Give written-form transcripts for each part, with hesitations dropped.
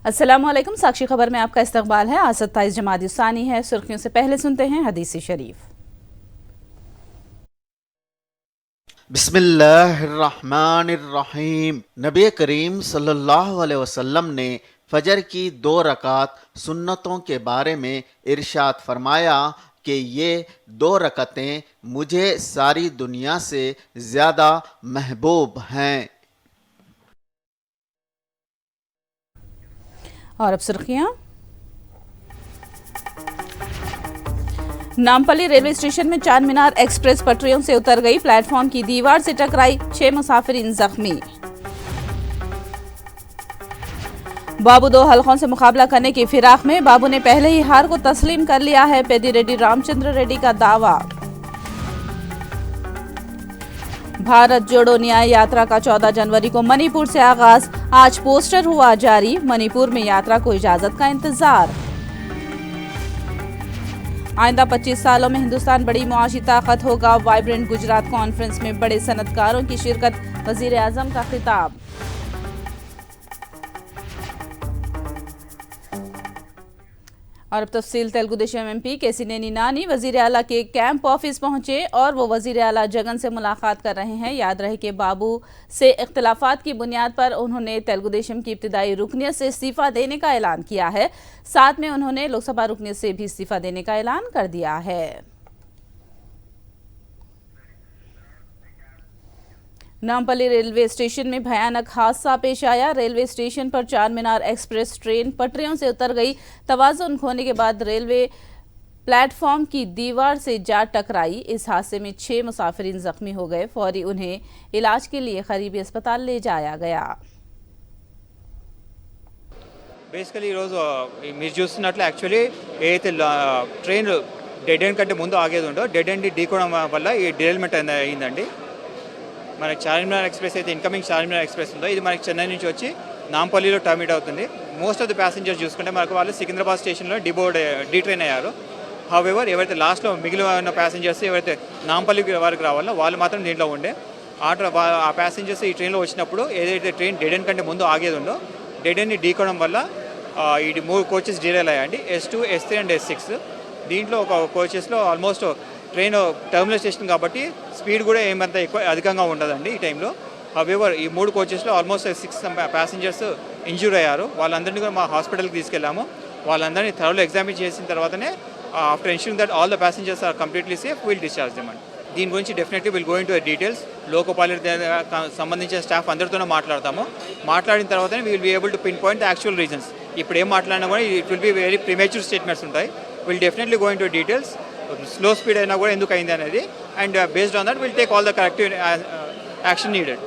अस्सलामुअलैकुम। साक्षी खबर में आपका इस्तकबाल है। आज 27 जमादी सानी है। सुर्खियों से पहले सुनते हैं हदीस शरीफ। बिस्मिल्लाहिर्रहमानिर्रहीम। नबी करीम सल्लल्लाहु अलैहि वसल्लम ने फजर की 2 रकात सुन्नतों के बारे में इरशाद फरमाया कि ये 2 रकतें मुझे सारी दुनिया से ज़्यादा महबूब हैं। और अब सुर्खियां। नामपल्ली रेलवे स्टेशन में चार मीनार एक्सप्रेस पटरियों से उतर गई, प्लेटफॉर्म की दीवार से टकराई, 6 मुसाफिरीन जख्मी। बाबू 2 हलकों से मुकाबला करने की फिराक में, बाबू ने पहले ही हार को तस्लीम कर लिया है, पेद्दी रामचंद्र रेड्डी का दावा। भारत जोड़ो न्याय यात्रा का 14 जनवरी को मणिपुर से आगाज, आज पोस्टर हुआ जारी, मणिपुर में यात्रा को इजाजत का इंतजार। आइंदा 25 सालों में हिंदुस्तान बड़ी मुआशी ताकत होगा, वाइब्रेंट गुजरात कॉन्फ्रेंस में बड़े सनतकारों की शिरकत, वजीर आजम का खिताब। और अब तफसील। तेलुगु देशम एमपी केसिनेनी नानी वजीर आला के कैंप ऑफिस पहुंचे और वो वजीर आला जगन से मुलाकात कर रहे हैं। याद रहे कि बाबू से इख्तलाफात की बुनियाद पर उन्होंने तेलुगु देशम की इब्तिदाई रुकनियत से इस्तीफा देने का ऐलान किया है। साथ में उन्होंने लोकसभा रुकनियत से भी इस्तीफा देने का ऐलान कर दिया है। नामपल्ली रेलवे स्टेशन में भयानक हादसा पेश आया। रेलवे स्टेशन पर चार मीनार एक्सप्रेस ट्रेन पटरियों से उतर गई। तवाज़ुन खोने के बाद रेलवे प्लेटफॉर्म की दीवार से जा टकराई। इस हादसे में 6 मुसाफिरीन जख्मी हो गए। फौरी उन्हें इलाज के लिए करीबी अस्पताल ले जाया गया। బేసికలీ ఈరోజు మీరు చూస్తున్నట్లు యాక్చువల్లీ ఏదైతే ట్రైన్ డెడ్ ఎండ్ కంటే ముందు ఆగేది ఉండో డెడ్ ఎండ్ ఢీకోవడం వల్ల ఈ డిరైల్మెంట్ అయిందండి. మనకి చార్మినార్ ఎక్స్ప్రెస్ అయితే ఇన్కమింగ్ చార్మినార్ ఎక్స్ప్రెస్ ఉందో ఇది మనకి చెన్నై నుంచి వచ్చి నాంపల్లిలో టర్మినేట్ అవుతుంది. మోస్ట్ ఆఫ్ ది ప్యాసింజర్స్ చూసుకుంటే మనకు వాళ్ళు సికింద్రాబాద్ స్టేషన్లో డీట్రైన్ అయ్యారు. హౌవెవర్ ఎవరైతే లాస్ట్లో మిగిలిన ఉన్న ప్యాసింజర్స్ ఎవరైతే నాంపల్లి వరకు రావాలో వాళ్ళు మాత్రం దీంట్లో ఉండే. ఆ ప్యాసింజర్స్ ఈ ట్రైన్లో వచ్చినప్పుడు ఏదైతే ట్రైన్ డెడ్ ఎండ్ కంటే ముందు ఆగేది ఉందో డెడ్ ఎండ్ని ఢీకోవడం వల్ల ఈ 3 కోచెస్ డీరైల్ అయ్యాయండి. S2, S3 and S6. దీంట్లో ఒక కోచెస్లో ఆల్మోస్ట్ ట్రైన్ టర్మినల్ స్టేషన్ కాబట్టి స్పీడ్ కూడా ఏమంత అధికంగా ఉండదండి ఈ టైంలో. హౌవెవర్ ఈ 3 కోచెస్లో ఆల్మోస్ట్ 6 ప్యాసింజర్స్ ఇంజ్యూర్ అయ్యారు. వాళ్ళందరినీ కూడా మా హాస్పిటల్కి తీసుకెళ్ళాము. వాళ్ళందరినీ థరోలో ఎగ్జామిన్ చేసిన తర్వాతనే after ensuring that all the passengers are completely safe will discharge them అండి. దీని గురించి definitely will go into details. Loco pilot సంబంధించిన స్టాఫ్ అందరితోనే మాట్లాడిన తర్వాతనే we will be able to pinpoint the actual reasons. ఇప్పుడు ఏం మాట్లాడినా కూడా it will be very premature statements ఉంటాయి. Will definitely go into details. Slow speed అయినా కూడా ఎందుకు అయింది అనేది and based on that will take all the corrective action needed.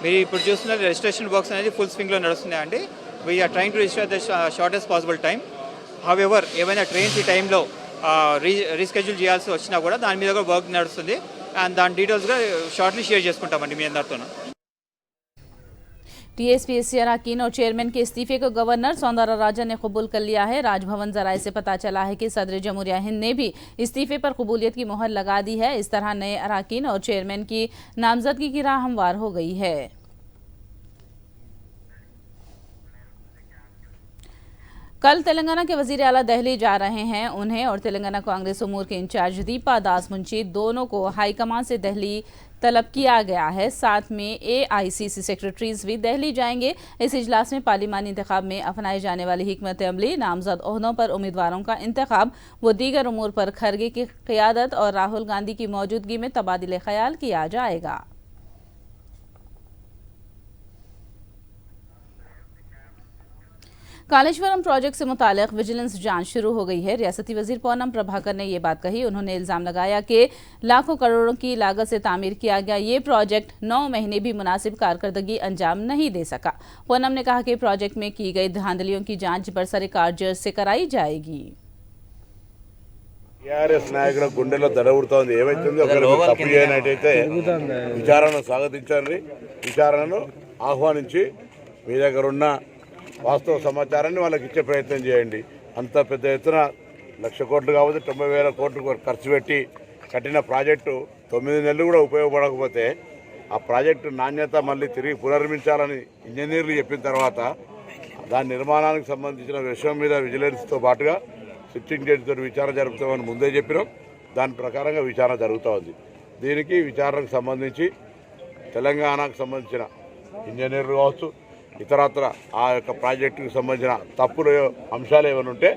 మీరు ఇప్పుడు చూస్తున్న రిజిస్ట్రేషన్ వర్క్స్ అనేది ఫుల్ స్వింగ్లో నడుస్తున్నాయి అండి. We're trying to register the shortest possible time. However ఏమైనా ట్రైన్స్ ఈ టైంలో రీస్కెడ్యూల్ చేయాల్సి వచ్చినా కూడా దాని మీద కూడా వర్క్ నడుస్తుంది అండ్ దాని డీటెయిల్స్ కూడా షార్ట్లీ షేర్ చేసుకుంటామండి మీ అందరితో. टीएसपीएससी अराकीन और चेयरमैन के इस्तीफे को गवर्नर सौंदरराजन ने कबूल कर लिया है। राजभवन जराये से पता चला है कि सदर जमहूरिया हिंद ने भी इस्तीफे पर कबूलियत की मोहर लगा दी है। इस तरह नए अराकीन और चेयरमैन की नामजदगी की राह हमवार हो गई है। कल तेलंगाना के वजीर आला दिल्ली जा रहे हैं। उन्हें और तेलंगाना कांग्रेस उमूर के इंचार्ज दीपा दास मुंशी दोनों को हाईकमान से दिल्ली तलब किया गया है। साथ में AICC सेक्रेटरीज भी दिल्ली जाएंगे। इस इजलास में पार्लिमानी इंतखाब में अपनाई जाने वाली हिकमत अमली, नामजद ओहदों पर उम्मीदवारों का इंतखाब व दीगर उमूर पर खरगे की क़ियादत और राहुल गांधी की मौजूदगी में तबादिले ख्याल किया जाएगा। कालेश्वरम प्रोजेक्ट से मुतालिक विजिलेंस जांच शुरू हो गई है। रियासती वजीर पूनम प्रभाकर ने ये बात कही। उन्होंने इल्जाम लगाया कि लाखों करोड़ों की लागत से तामीर किया गया ये प्रोजेक्ट 9 महीने भी मुनासिब कारकर्दगी अंजाम नहीं दे सका। पूनम ने कहा कि प्रोजेक्ट में की गई धांधलियों की जांच बरसरकार जज से कराई जाएगी। టీఆర్ఎస్ నాయకుల గుండెలో దడవుడుతోంది. ఏమైతుందో ఒకరు తప్పు చేయనట్టయితే విచారణను స్వాగతించండి. విచారణను ఆహ్వానించి మీ దగ్గర ఉన్న వాస్తవ సమాచారాన్ని వాళ్ళకి ఇచ్చే ప్రయత్నం చేయండి. అంత పెద్ద ఎత్తున 1,00,000 కోట్లు కావచ్చు 90,000 కోట్లు ఖర్చు పెట్టి కట్టిన ప్రాజెక్టు 9 నెలలు కూడా ఉపయోగపడకపోతే ఆ ప్రాజెక్టు నాణ్యత మళ్ళీ తిరిగి పునర్మించాలని ఇంజనీర్లు చెప్పిన తర్వాత దాని నిర్మాణానికి సంబంధించిన విషయం మీద విజిలెన్స్తో పాటుగా సిట్టింగ్ జడ్జితో విచారణ జరుపుతామని ముందే చెప్పినాం. దాని ప్రకారంగా విచారణ జరుగుతూ ఉంది. దీనికి విచారణకు సంబంధించి తెలంగాణకు సంబంధించిన ఇంజనీర్లు కావచ్చు, ఇతరత్ర ఆ యొక్క ప్రాజెక్టుకు సంబంధించిన తప్పుల అంశాలు ఏమైనా ఉంటే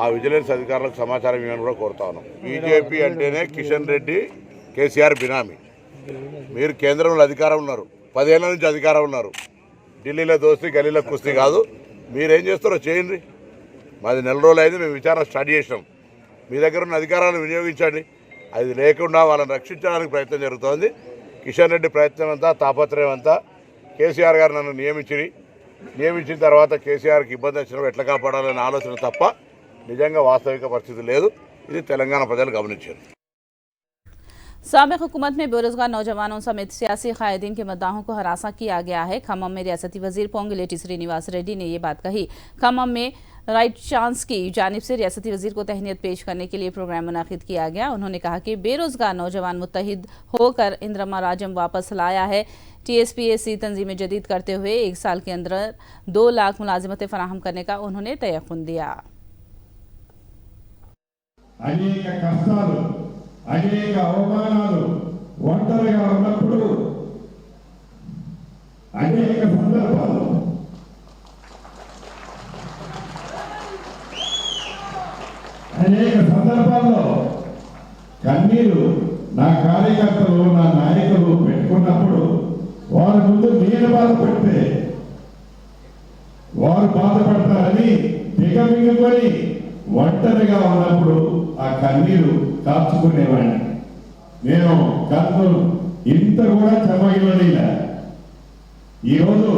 ఆ విజిలెన్స్ అధికారులకు సమాచారం ఇవ్వని కూడా కోరుతా ఉన్నాం. బీజేపీ అంటేనే కిషన్ రెడ్డి, కేసీఆర్ బినామీ. మీరు కేంద్రంలో అధికారం ఉన్నారు, 10 ఏళ్ల నుంచి అధికారం ఉన్నారు. ఢిల్లీలో దోస్తీ, గల్లీలో కుస్తీ కాదు. మీరేం చేస్తారో చేయండి. మాది 4 రోజులు అయింది, మేము విచారణ స్టార్ట్ చేసినాం. మీ దగ్గర ఉన్న అధికారాలను వినియోగించండి. అది లేకుండా వాళ్ళని రక్షించడానికి ప్రయత్నం జరుగుతోంది. కిషన్ రెడ్డి ప్రయత్నం అంతా, తాపత్రయం అంతా కేసీఆర్ గారు నన్ను నియమించిన తర్వాత కేసీఆర్కి ఇబ్బంది వచ్చినప్పుడు ఎట్లా కాపాడాలనే ఆలోచన తప్ప నిజంగా వాస్తవిక పరిస్థితి లేదు. ఇది తెలంగాణ ప్రజలు గమనించారు. साबिक़ हुकूमत में बेरोजगार नौजवानों समेत सियासी कायदीन के मद्दाहों को हरासा किया गया है। खम्मम में रियासती वजीर पोंगुलेटी श्रीनिवास रेड्डी ने ये बात कही। खम्मम में राइट चांस की जानिब से रियासती वजीर को तहनीत पेश करने के लिए प्रोग्राम मुनाकिद किया गया। उन्होंने कहा कि बेरोजगार नौजवान मुत्तहिद होकर इंदिरा राजम वापस लाया है। TSPAC तंजीमें जदीद करते हुए 1 साल के अंदर 2 लाख मुलाजिमतें फराहम करने का उन्होंने तयक़ुन दिया। అనేక కష్టాలు, అనేక అవమానాలు, ఒంటరిగా ఉన్నప్పుడు అనేక సందర్భాల్లో కన్నీరు నా కార్యకర్తలు, నా నాయకులు పెట్టుకున్నప్పుడు వారి ముందు నేను బాధపడితే వారు బాధపడతారని దిగమింగుకొని ఒంటరిగా ఉన్నప్పుడు ఆ కన్నీరు కాచుకునేవాడిని. నేను కన్ను ఇంత కూడా చెమగిలనిలా. ఈరోజు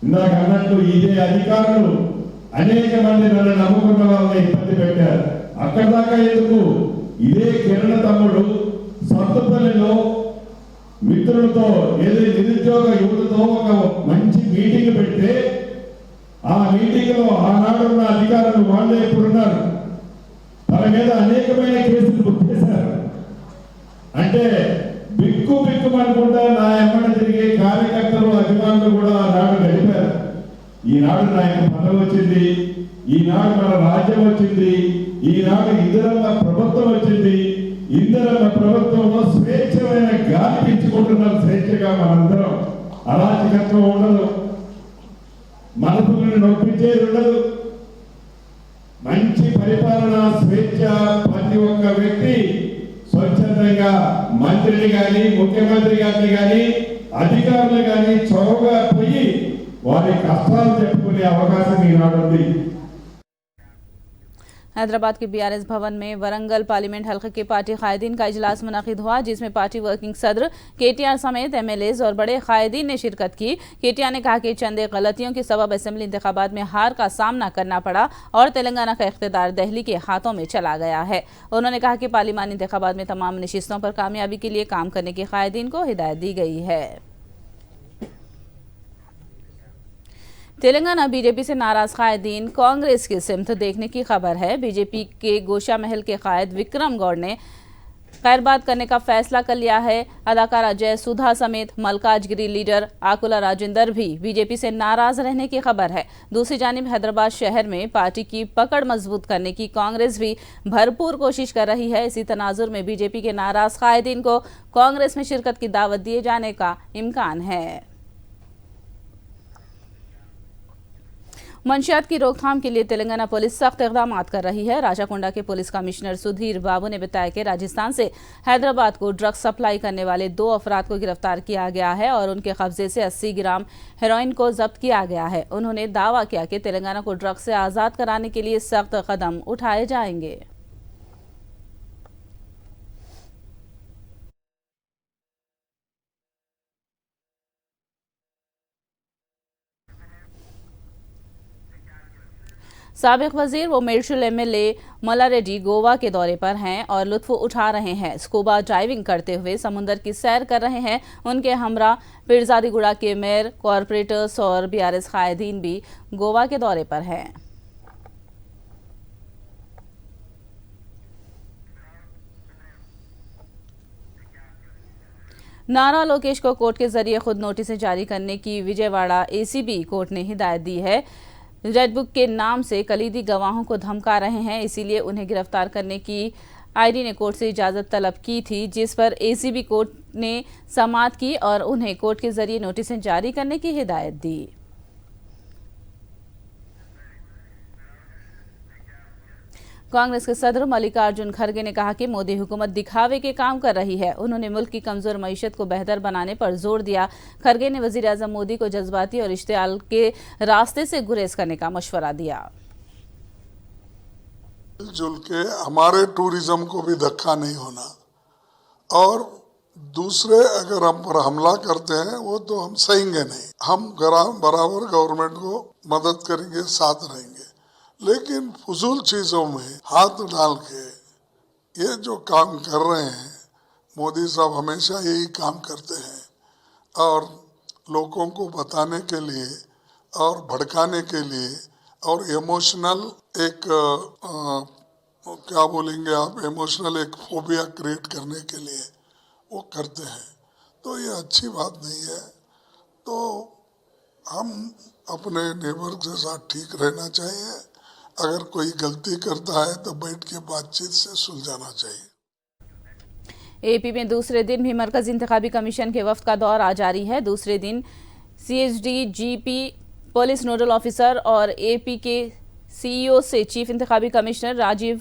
ఇందాక అన్నట్టు ఇదే అధికారులు అనేక మంది నన్ను నమ్ముకున్న వాళ్ళని ఇబ్బంది పెట్టారు. అక్కడ దాకా ఎందుకు, ఇదే కిరణ తమ్ముడు సొంతపల్లిలో మిత్రులతో ఏదో నిరుద్యోగ యువతతో ఒక మంచి మీటింగ్ పెడితే ఆ మీటింగ్ లో ఆనాడున్న అధికారులు వాళ్ళే ఎప్పుడున్నారు, తన మీద అనేకమైన కేసులు బుక్ చేశారు. అంటే బిక్కు అనుకుంటా నా ఎమ్మడ తిరిగే కార్యకర్తలు, అభిమానులు కూడా ఆనాడు గడిపారు. ఈనాడు నాకు పదవి వచ్చింది, ఈనాడు మన రాజ్యం వచ్చింది, ఈనాడు ఇందిరమ్మ ప్రభుత్వం వచ్చింది. ఇందిరమ్మ ప్రభుత్వంలో స్వేచ్ఛమైన గాలి పీల్చుకుంటున్నాం. స్వేచ్ఛగా మనందరం, అరాచకత్వం ఉండదు, మనసులను నొప్పించేది ఉండదు. మంచి పరిపాలన, స్వేచ్ఛ. ప్రతి ఒక్క వ్యక్తి స్వచ్ఛందంగా మంత్రిని కానీ, ముఖ్యమంత్రి గారిని కానీ, అధికారులు కానీ చొరవగా పోయి వారి కష్టాలు చెప్పుకునే అవకాశం ఈనాడు ఉంది. हैदराबाद के BRS भवन में वरंगल पार्लियामेंट हल्के के पार्टी कायदीन का इजलास मुनाकिद हुआ, जिसमें पार्टी वर्किंग सदर KTR समेत MLAs और बड़े कायदीन ने शिरकत की। KTR ने कहा कि चंद गलतियों के सबब असेंबली इंतखाबात में हार का सामना करना पड़ा और तेलंगाना का इख्तियार दिल्ली के हाथों में चला गया है। उन्होंने कहा कि पार्लिमानी इंतखाबात में तमाम नशिस्तों पर कामयाबी के लिए काम करने के कायदीन को हिदायत दी गई है। तेलंगाना बीजेपी से नाराज कायदीन कांग्रेस की सिमत देखने की खबर है। बीजेपी के गोशा महल के कायद विक्रम गौड़ ने खैरबाद करने का फैसला कर लिया है। अदाकारा जय सुधा समेत मलकाजगिरी लीडर आकुला राजेंद्र भी बीजेपी से नाराज रहने की खबर है। दूसरी जानिब हैदराबाद शहर में पार्टी की पकड़ मजबूत करने की कांग्रेस भी भरपूर कोशिश कर रही है। इसी तनाजुर में बीजेपी के नाराज कायदीन को कांग्रेस में शिरकत की दावत दिए जाने का इम्कान है। मंशियात की रोकथाम के लिए तेलंगाना पुलिस सख्त इक़दाम कर रही है। राजाकोंडा के पुलिस कमिश्नर सुधीर बाबू ने बताया कि राजस्थान से हैदराबाद को ड्रग्स सप्लाई करने वाले 2 अफराद को गिरफ्तार किया गया है और उनके कब्जे से 80 ग्राम हेरोइन को जब्त किया गया है। उन्होंने दावा किया कि तेलंगाना को ड्रग्स से आज़ाद कराने के लिए सख्त कदम उठाए जाएंगे। साबिक वजीर व मेडशल MLA मल्लारेड्डी गोवा के दौरे पर हैं और लुत्फ उठा रहे हैं। स्कूबा ड्राइविंग करते हुए समुंदर की सैर कर रहे हैं। उनके हमरा पीरजादीगुड़ा के मेयर, कॉरपोरेटर्स और BRS कायदीन भी गोवा के दौरे पर हैं। नारा लोकेश को कोर्ट के जरिए खुद नोटिस जारी करने की विजयवाड़ा एसीबी कोर्ट ने हिदायत दी है। रेड बुक के नाम से कलीदी गवाहों को धमका रहे हैं, इसीलिए उन्हें गिरफ्तार करने की आईडी ने कोर्ट से इजाजत तलब की थी, जिस पर एसीबी कोर्ट ने समाअत की और उन्हें कोर्ट के जरिए नोटिस जारी करने की हिदायत दी। कांग्रेस के सदर मल्लिकार्जुन खड़गे ने कहा कि मोदी हुकूमत दिखावे के काम कर रही है। उन्होंने मुल्क की कमजोर मईशत को बेहतर बनाने पर जोर दिया। खड़गे ने वजीर आजम मोदी को जज्बाती और इश्तियाल के रास्ते से गुरेज करने का मशवरा दिया। मिलजुल के हमारे टूरिज्म को भी धक्का नहीं होना, और दूसरे अगर हम पर हमला करते हैं वो तो हम सहेंगे नहीं। हम बराबर गवर्नमेंट को मदद करेंगे, साथ रहेंगे, लेकिन फजूल चीजों में हाथ डाल के ये जो काम कर रहे हैं, मोदी साहब हमेशा यही काम करते हैं, और लोगों को बताने के लिए और भड़काने के लिए और इमोशनल एक क्या बोलेंगे आप, इमोशनल एक फोबिया क्रिएट करने के लिए वो करते हैं। तो ये अच्छी बात नहीं है। तो हम अपने नेबर के साथ ठीक रहना चाहिए। अगर कोई गलती करता है तो बैठ के बातचीत से सुलझाना चाहिए। एपी में दूसरे दिन भी मरकजी इंतखाबी कमीशन के वफ्द का दौरा जारी है। दूसरे दिन CHD, GP, police nodal officer और एपी के सीईओ से चीफ इंतखाबी कमिश्नर राजीव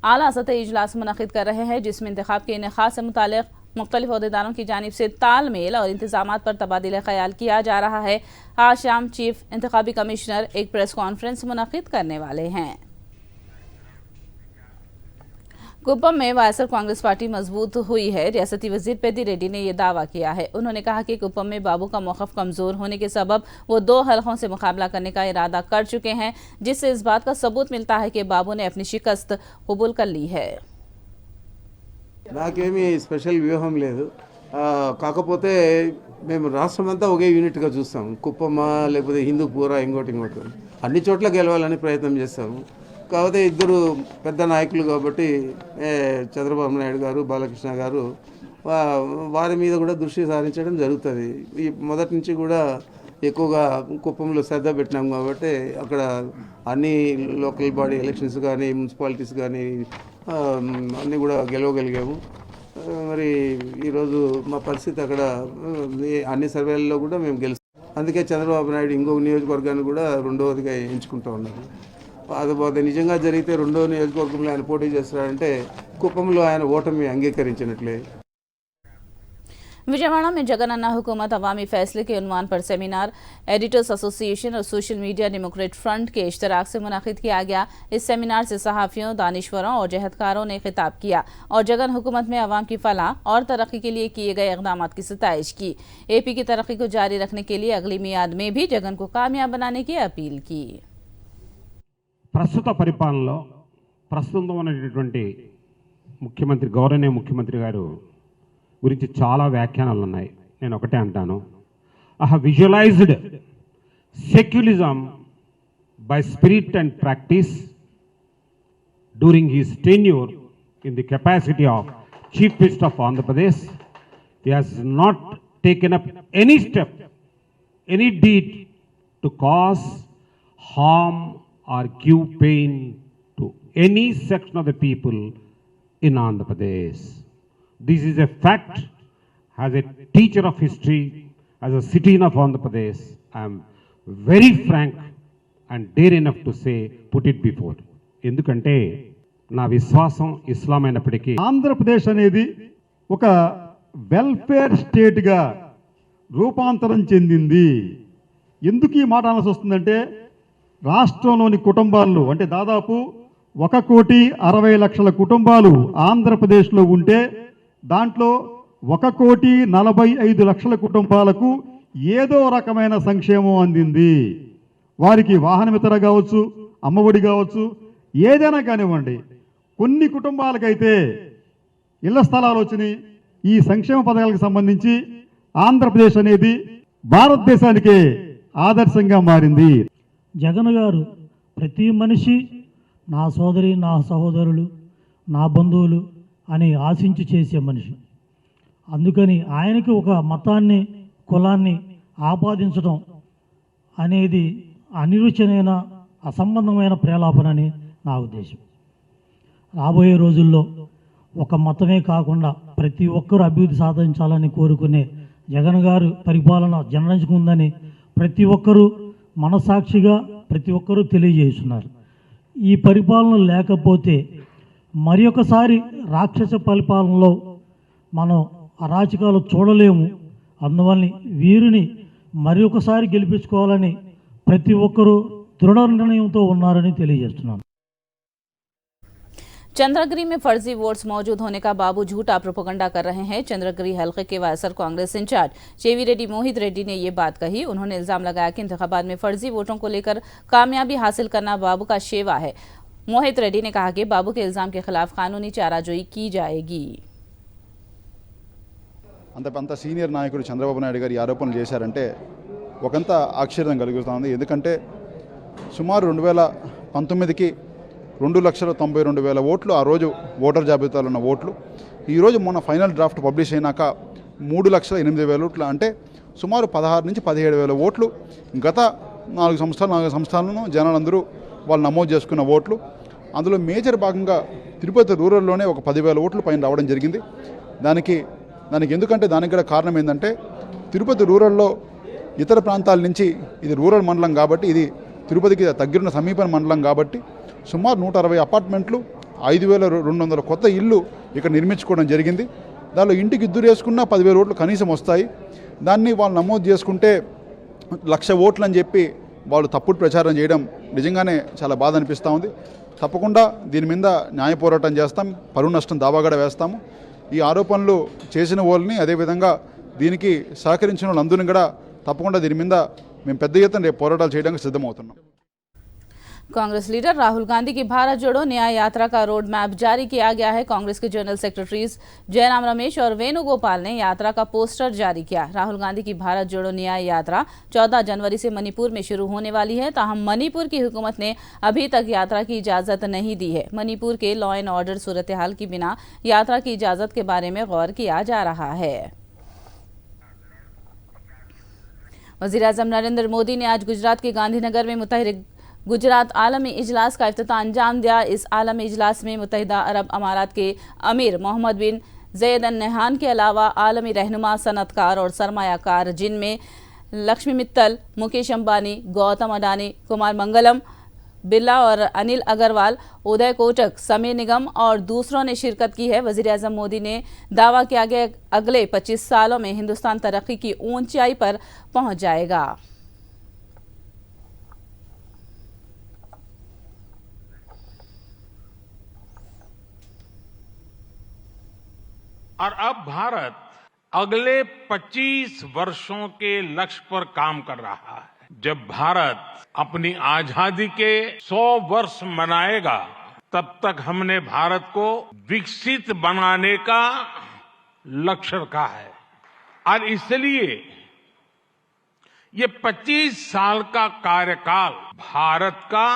आला सतही इजलास मुनक़िद कर रहे हैं, जिसमें इंतखाब के इनेक़ाद से मुतालिक मुख्तलिफ अहदेदारों की जानिब से तालमेल और इंतजामात पर तबादिला ख्याल किया जा रहा है। आज शाम चीफ इंतखाबी कमिश्नर एक प्रेस कॉन्फ्रेंस मुनक़िद करने वाले हैं। कुप्पम में वायएसआर कांग्रेस पार्टी मजबूत हुई है। रियासती वजीर पेद्दी रेड्डी ने यह दावा किया है। उन्होंने कहा कि कुप्पम में बाबू का मौक़िफ़ कमज़ोर होने के सबब वो 2 हलकों से मुकाबला करने का इरादा कर चुके हैं, जिससे इस बात का सबूत मिलता है कि बाबू ने अपनी शिकस्त कबूल कर ली है। నాకేమీ స్పెషల్ వ్యూహం లేదు, కాకపోతే మేము రాష్ట్రమంతా ఒకే యూనిట్గా చూస్తాం. కుప్పమా లేకపోతే హిందూపూరా ఇంకోటి అన్ని చోట్ల గెలవాలని ప్రయత్నం చేస్తాము. కాకపోతే ఇద్దరు పెద్ద నాయకులు కాబట్టి చంద్రబాబు నాయుడు గారు, బాలకృష్ణ గారు వారి మీద కూడా దృష్టి సారించడం జరుగుతుంది. ఈ మొదటి నుంచి కూడా ఎక్కువగా కుప్పంలో శ్రద్ధ పెట్టినాం కాబట్టి అక్కడ అన్ని లోకల్ బాడీ ఎలక్షన్స్ కానీ మున్సిపాలిటీస్ కానీ అన్నీ కూడా గెలవగలిగాము. మరి ఈరోజు మా పరిస్థితి అక్కడ అన్ని సర్వేలలో కూడా మేము గెలుస్తాం. అందుకే చంద్రబాబు నాయుడు ఇంకొక నియోజకవర్గాన్ని కూడా రెండవదిగా ఎంచుకుంటూ ఉన్నారు. అది నిజంగా జరిగితే రెండవ నియోజకవర్గంలో ఆయన పోటీ చేస్తారంటే కుప్పంలో ఆయన ఓటమి అంగీకరించినట్లే. विजयवाड़ा में जगनन्ना हुकूमत अवामी फैसले के उन्वान पर सेमिनार एडिटर्स एसोसिएशन और सोशल मीडिया डेमोक्रेट फ्रंट के इश्तराक से मुनाकिद किया गया। इस सेमिनार से सहाफ़ियों, दानिश्वरों और जहदकारों ने खिताब किया और जगन हुकूमत में अवाम की फलाह और तरक्की के लिए किए गए इक़दामात की सताइश की। एपी की तरक्की को जारी रखने के लिए अगली मियाद में भी जगन को कामयाब बनाने की अपील की। ప్రస్తుత పరిపాలనలో ప్రస్తుతం ఉన్నటువంటి ముఖ్యమంత్రి, గౌరవనీయ ముఖ్యమంత్రి గారు గురించి చాలా వ్యాఖ్యానాలు ఉన్నాయి. నేను ఒకటే అంటాను, I have visualised secularism by spirit and practice during his tenure in the capacity of chief minister of Andhra Pradesh. He has not taken up any step, any deed to cause harm or give pain to any section of the people in Andhra Pradesh. This is a fact. As a teacher of history, as a citizen of Andhra Pradesh, I am very frank and dare enough to say, put it before. ఎందుకంటే నా విశ్వాసం ఇస్లాం అయినప్పటికీ ఆంధ్రప్రదేశ్ అనేది ఒక welfare స్టేట్గా రూపాంతరం చెందింది. ఎందుకు ఈ మాట అనాల్సి వస్తుందంటే, రాష్ట్రంలోని కుటుంబాల్లో అంటే దాదాపు 1,60,00,000 కుటుంబాలు ఆంధ్రప్రదేశ్లో ఉంటే దాంట్లో 1,45,00,000 కుటుంబాలకు ఏదో రకమైన సంక్షేమం అందింది. వారికి వాహనమితర కావచ్చు, అమ్మఒడి కావచ్చు, ఏదైనా కానివ్వండి. కొన్ని కుటుంబాలకైతే ఇళ్ల స్థలాలు వచ్చినాయి. ఈ సంక్షేమ పథకాలకు సంబంధించి ఆంధ్రప్రదేశ్ అనేది భారతదేశానికే ఆదర్శంగా మారింది. జగన్ గారు ప్రతి మనిషి నా సోదరి, నా సహోదరులు, నా బంధువులు అని ఆశించి చేసే మనిషి. అందుకని ఆయనకి ఒక మతాన్ని కులాన్ని ఆపాదించడం అనేది అనిరుచనైన అసంబంధమైన ప్రేలాపనని నా ఉద్దేశం. రాబోయే రోజుల్లో ఒక మతమే కాకుండా ప్రతి ఒక్కరూ అభివృద్ధి సాధించాలని కోరుకునే జగన్ గారు పరిపాలన జనరంజుకుందని ప్రతి ఒక్కరూ మనసాక్షిగా ప్రతి ఒక్కరూ తెలియజేస్తున్నారు. ఈ పరిపాలన లేకపోతే మరి ఒకసారి రాక్షస పరిపాలనలో మనం అరాచకాలు చూడలేము. అందువల్ల వీరిని మరి ఒకసారి గెలిపించుకోవాలని ప్రతి ఒక్కరూ దృఢ నిర్ణయంతో ఉన్నారని తెలియజేస్తున్నాను. चंद्रगिरी में फर्जी वोट्स मौजूद होने का बाबू झूठा प्रोपेगेंडा कर रहे हैं. चंद्रगिरी हल्के के वायसर कांग्रेस इंचार्ज चेवी रेड्डी मोहित रेड्डी ने ये बात कही. उन्होंने इल्जाम लगाया कि इंतखाबात में फर्जी वोटों को लेकर कामयाबी हासिल करना बाबू का शेवा है. मोहित रेड्डी ने कहा कि बाबू के इल्जाम के खिलाफ कानूनी चाराजोई की जाएगी. అంత సీనియర్ నాయకుడు చంద్రబాబు నాయుడు గారు ఈ ఆరోపణలు చేశారంటే ఒకంత ఆశ్చర్యం కలుగుతుంది. ఎందుకంటే సుమారు 2019కి 2,92,000 ఓట్లు ఆ రోజు ఓటర్ జాబితాలో ఉన్న ఓట్లు, ఈరోజు మొన్న ఫైనల్ డ్రాఫ్ట్ పబ్లిష్ అయినాక 3,08,000 ఓట్లు, అంటే సుమారు 16 నుంచి 17,000 ఓట్లు గత 4 సంవత్సరాలను జనాలందరూ వాళ్ళు నమోదు చేసుకున్న ఓట్లు. అందులో మేజర్ భాగంగా తిరుపతి రూరల్లోనే ఒక 10,000 ఓట్లు పైన రావడం జరిగింది. దానికి ఎందుకంటే దానికి కూడా కారణం ఏంటంటే తిరుపతి రూరల్లో ఇతర ప్రాంతాల నుంచి ఇది రూరల్ మండలం కాబట్టి, ఇది తిరుపతికి దగ్గరున్న సమీప మండలం కాబట్టి సుమారు 160 అపార్ట్మెంట్లు, 5,200 కొత్త ఇళ్ళు ఇక్కడ నిర్మించుకోవడం జరిగింది. దానిలో ఇంటికి ఇద్దరు వేసుకున్న 10,000 ఓట్లు కనీసం వస్తాయి. దాన్ని వాళ్ళు నమోదు చేసుకుంటే 1,00,000 ఓట్లు అని చెప్పి వాళ్ళు తప్పుడు ప్రచారం చేయడం నిజంగానే చాలా బాధ అనిపిస్తూ ఉంది. తప్పకుండా దీని మీద న్యాయ పోరాటం చేస్తాం, పరువు నష్టం దావా కూడా వేస్తాము. ఈ ఆరోపణలు చేసిన వాళ్ళని, అదేవిధంగా దీనికి సహకరించిన వాళ్ళందరినీ కూడా తప్పకుండా దీని మీద మేము పెద్ద ఎత్తున రేపు పోరాటాలు చేయడానికి సిద్ధమవుతున్నాం. कांग्रेस लीडर राहुल गांधी की भारत जोड़ो न्याय यात्रा का रोड मैप जारी किया गया है. कांग्रेस के जनरल सेक्रेटरीज जयराम रमेश और वेणुगोपाल ने यात्रा का पोस्टर जारी किया. राहुल गांधी की भारत जोड़ो न्याय यात्रा 14 जनवरी से मणिपुर में शुरू होने वाली है. ताहम मणिपुर की हुकूमत ने अभी तक यात्रा की इजाजत नहीं दी है. मणिपुर के लॉ एंड ऑर्डर सूरत हाल की बिना यात्रा की इजाजत के बारे में गौर किया जा रहा है. वज़ीर-ए-आज़म नरेंद्र मोदी ने आज गुजरात के गांधीनगर में मुतहरिक गुजरात आलमी इजलास का इफ्तिताह अंजाम दिया. इस आलमी इजलास में मुत्तहिदा अरब अमारात के अमीर मोहम्मद बिन ज़ायद अल नहयान के अलावा आलमी रहनुमा, सनतकार और सरमायाकार जिनमें लक्ष्मी मित्तल, मुकेश अंबानी, गौतम अडानी, कुमार मंगलम बिरला और अनिल अग्रवाल, उदय कोटक, समीर निगम और दूसरों ने शिरकत की है. वज़ीर-ए-आज़म मोदी ने दावा किया कि अगले 25 सालों में हिंदुस्तान तरक्की की ऊंचाई पर पहुंच जाएगा. और अब भारत अगले 25 वर्षों के लक्ष्य पर काम कर रहा है. जब भारत अपनी आजादी के 100 वर्ष मनाएगा, तब तक हमने भारत को विकसित बनाने का लक्ष्य रखा है. और इसलिए ये 25 साल का कार्यकाल भारत का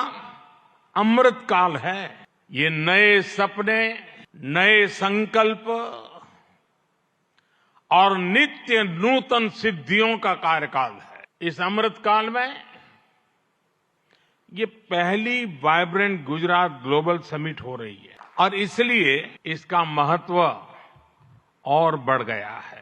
अमृत काल है. ये नए सपने, नए संकल्प और नित्य नूतन सिद्धियों का कार्यकाल है. इस अमृत काल में ये पहली वाइब्रेंट गुजरात ग्लोबल समिट हो रही है और इसलिए इसका महत्व और बढ़ गया है.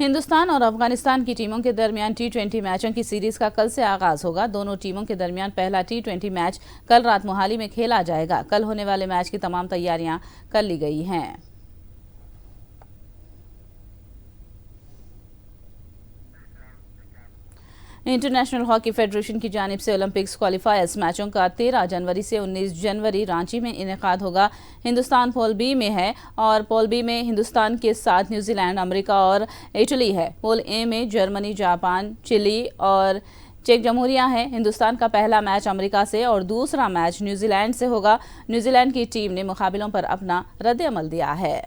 हिंदुस्तान और अफगानिस्तान की टीमों के दरमियान T20 मैचों की सीरीज का कल से आगाज होगा। दोनों टीमों के दरमियान पहला T20 मैच कल रात मोहाली में खेला जाएगा। कल होने वाले मैच की तमाम तैयारियां कर ली गई हैं। इंटरनेशनल हॉकी फेडरेशन की जानिब से ओलंपिक्स क्वालिफायर्स मैचों का 13 जनवरी से 19 जनवरी रांची में इनेकाद होगा। हिंदुस्तान पोल बी में है और पोल बी में हिंदुस्तान के साथ न्यूजीलैंड, अमेरिका और इटली है। पोल ए में जर्मनी, जापान, चिली और चेक जमहूरिया है। हिंदुस्तान का पहला मैच अमेरिका से और दूसरा मैच न्यूजीलैंड से होगा। न्यूजीलैंड की टीम ने मुकाबलों पर अपना रद्द-ए-अमल दिया है।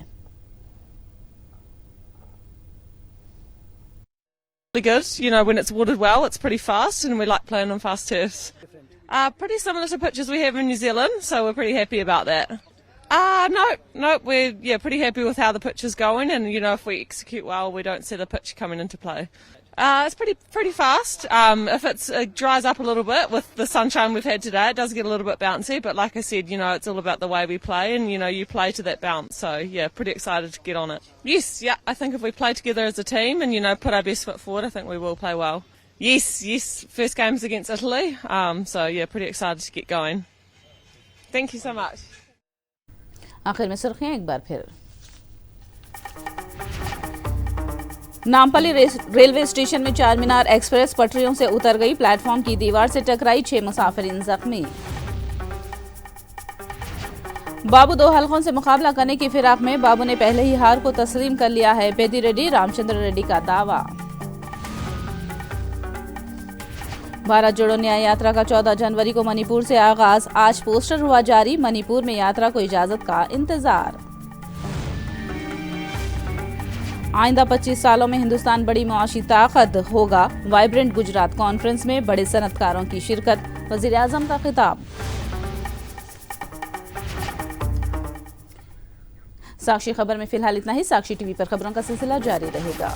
Good, you know, when it's watered well, it's pretty fast, and we like playing on fast turfs. Pretty similar to pitches we have in New Zealand, so we're pretty happy about that. No, we're pretty happy with how the pitch is going, and you know, if we execute well, we don't see the pitch coming into play. It's pretty fast. If it dries up a little bit with the sunshine we've had today, it does get a little bit bouncy. But like I said, you know, it's all about the way we play, and you know, you play to that bounce. So yeah, pretty excited to get on it. Yes, yeah, I think if we play together as a team and you know put our best foot forward, I think we will play well. Yes. First game's against Italy. So yeah, pretty excited to get going. Thank you so much. आखिर में सुर्खियां एक बार फिर। Nampally railway station में Charminar express पटरियों से उतर गई, प्लेटफॉर्म की दीवार से टकराई, 6 मुसाफिरीन जख्मी। बाबू 2 हलकों से मुकाबला करने की फिराक में, बाबू ने पहले ही हार को तस्लीम कर लिया है, पेदी रेड्डी रामचंद्र रेड्डी का दावा। भारत जोड़ो न्याय यात्रा का 14 जनवरी को मणिपुर से आगाज, आज पोस्टर हुआ जारी, मणिपुर में यात्रा को इजाजत का इंतजार। आइंदा 25 सालों में हिंदुस्तान बड़ी मुआशी ताकत होगा, वाइब्रेंट गुजरात कॉन्फ्रेंस में बड़े सनतकारों की शिरकत, वजीर आजम का खिताब। साक्षी खबर में फिलहाल इतना ही। साक्षी टीवी पर खबरों का सिलसिला जारी रहेगा।